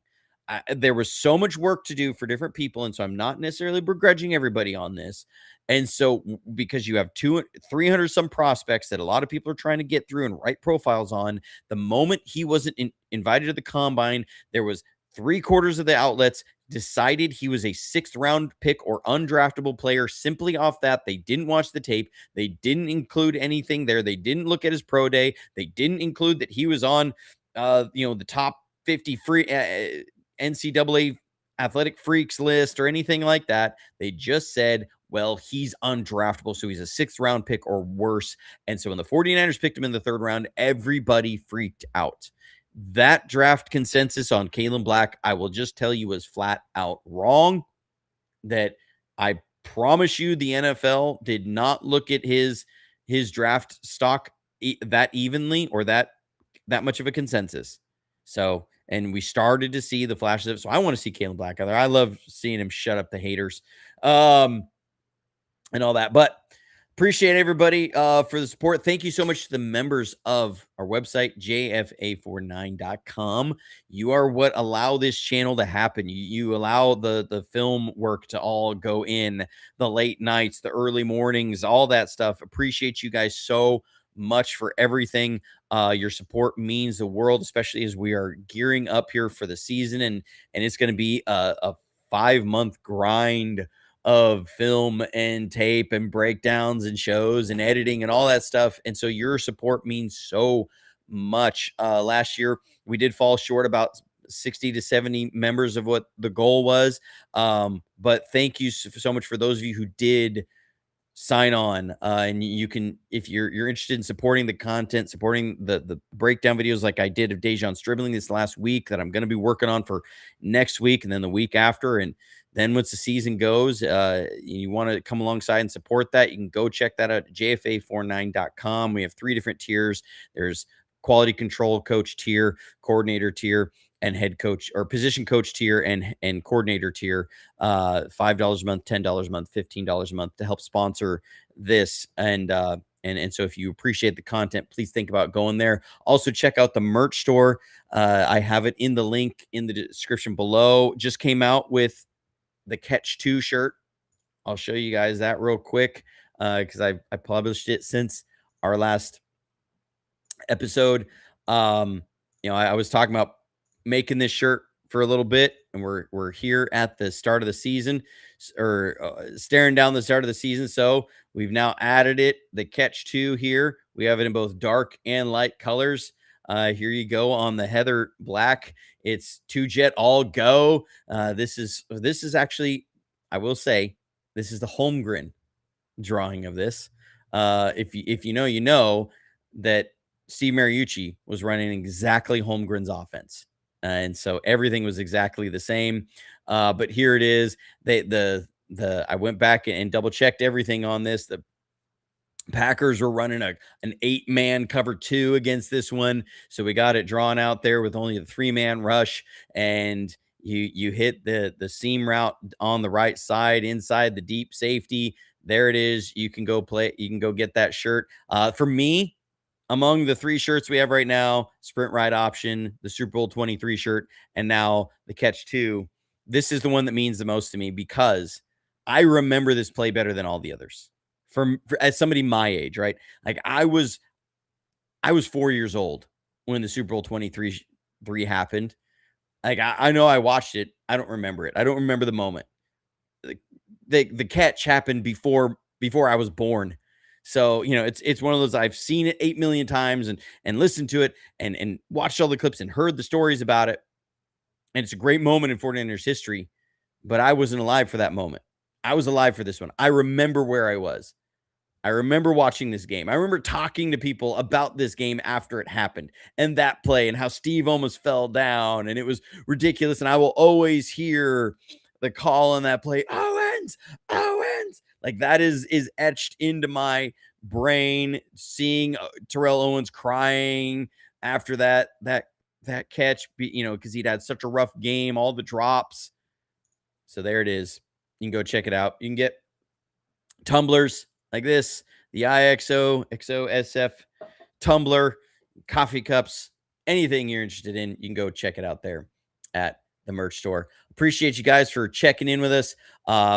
There was so much work to do for different people, and so I'm not necessarily begrudging everybody on this. And so, because you have 300 some prospects that a lot of people are trying to get through and write profiles on, the moment he wasn't invited to the combine, there was 3/4 of the outlets decided he was a 6th round pick or undraftable player simply off that. They didn't watch the tape. They didn't include anything there. They didn't look at his pro day. They didn't include that he was on, the top 50 free NCAA athletic freaks list or anything like that. They just said, well, he's undraftable, so he's a 6th round pick or worse. And so when the 49ers picked him in the 3rd round, everybody freaked out. That draft consensus on Kalen Black, I will just tell you, was flat out wrong. That I promise you, the NFL did not look at his draft stock that evenly, or that much of a consensus. So, and we started to see the flashes of it. So I want to see Kalen Black out there. I love seeing him shut up the haters, and all that. But appreciate everybody for the support. Thank you so much to the members of our website, jfa49.com. You are what allow this channel to happen. You allow the film work to all go in, the late nights, the early mornings, all that stuff. Appreciate you guys so much for everything. Your support means the world, especially as we are gearing up here for the season, and it's going to be a 5-month grind of film and tape and breakdowns and shows and editing and all that stuff. And so your support means so much. Last year we did fall short about 60 to 70 members of what the goal was. But thank you so much for those of you who did sign on, and you can, if you're interested in supporting the content, supporting the breakdown videos like I did of Dejon Stribling this last week, that I'm going to be working on for next week and then the week after. And then once the season goes, you want to come alongside and support that, you can go check that out at jfa49.com. We have 3 different tiers. There's quality control coach tier, coordinator tier, and head coach or position coach tier and coordinator tier. $5 a month, $10 a month, $15 a month to help sponsor this. And so if you appreciate the content, please think about going there. Also check out the merch store. I have it in the link in the description below. Just came out with the Catch 2 shirt. I'll show you guys that real quick, because I published it since our last episode. I was talking about making this shirt for a little bit, and we're here at the start of the season, or staring down the start of the season. So we've now added it, the Catch 2 here. We have it in both dark and light colors. Here you go on the heather black. It's 2-jet all go. This is actually, I will say, this is the Holmgren drawing of this. If you know that Steve Mariucci was running exactly Holmgren's offense. And so everything was exactly the same. But here it is. I went back and double checked everything on this. The Packers were running an 8-man cover 2 against this one. So we got it drawn out there with only the 3-man rush. And you hit the seam route on the right side inside the deep safety. there it is. You can go play. You can go get that shirt. For me, among the 3 shirts we have right now, Sprint Ride Option, the Super Bowl 23 shirt, and now the Catch 2, this is the one that means the most to me because I remember this play better than all the others. As somebody my age, right? Like I was 4 years old when the Super Bowl 23 happened. Like I know I watched it. I don't remember it. I don't remember the moment. The, the catch happened before I was born. So, it's one of those I've seen it 8 million times and listened to it and watched all the clips and heard the stories about it. And it's a great moment in 49ers history, but I wasn't alive for that moment. I was alive for this one. I remember where I was. I remember watching this game. I remember talking to people about this game after it happened and that play and how Steve almost fell down and it was ridiculous. And I will always hear the call on that play, Owens, Owens. Like that is etched into my brain. Seeing Terrell Owens crying after that catch, because he'd had such a rough game, all the drops. So there it is. You can go check it out. You can get tumblers like this, the IXOXOSF tumbler, coffee cups, anything you're interested in, you can go check it out there at the merch store. Appreciate you guys for checking in with us.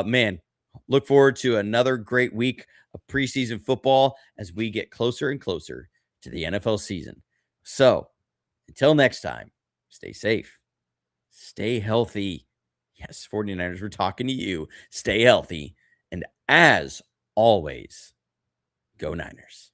Man, look forward to another great week of preseason football as we get closer and closer to the NFL season. So until next time, stay safe, stay healthy. Yes, 49ers, we're talking to you. Stay healthy. And as always, go Niners.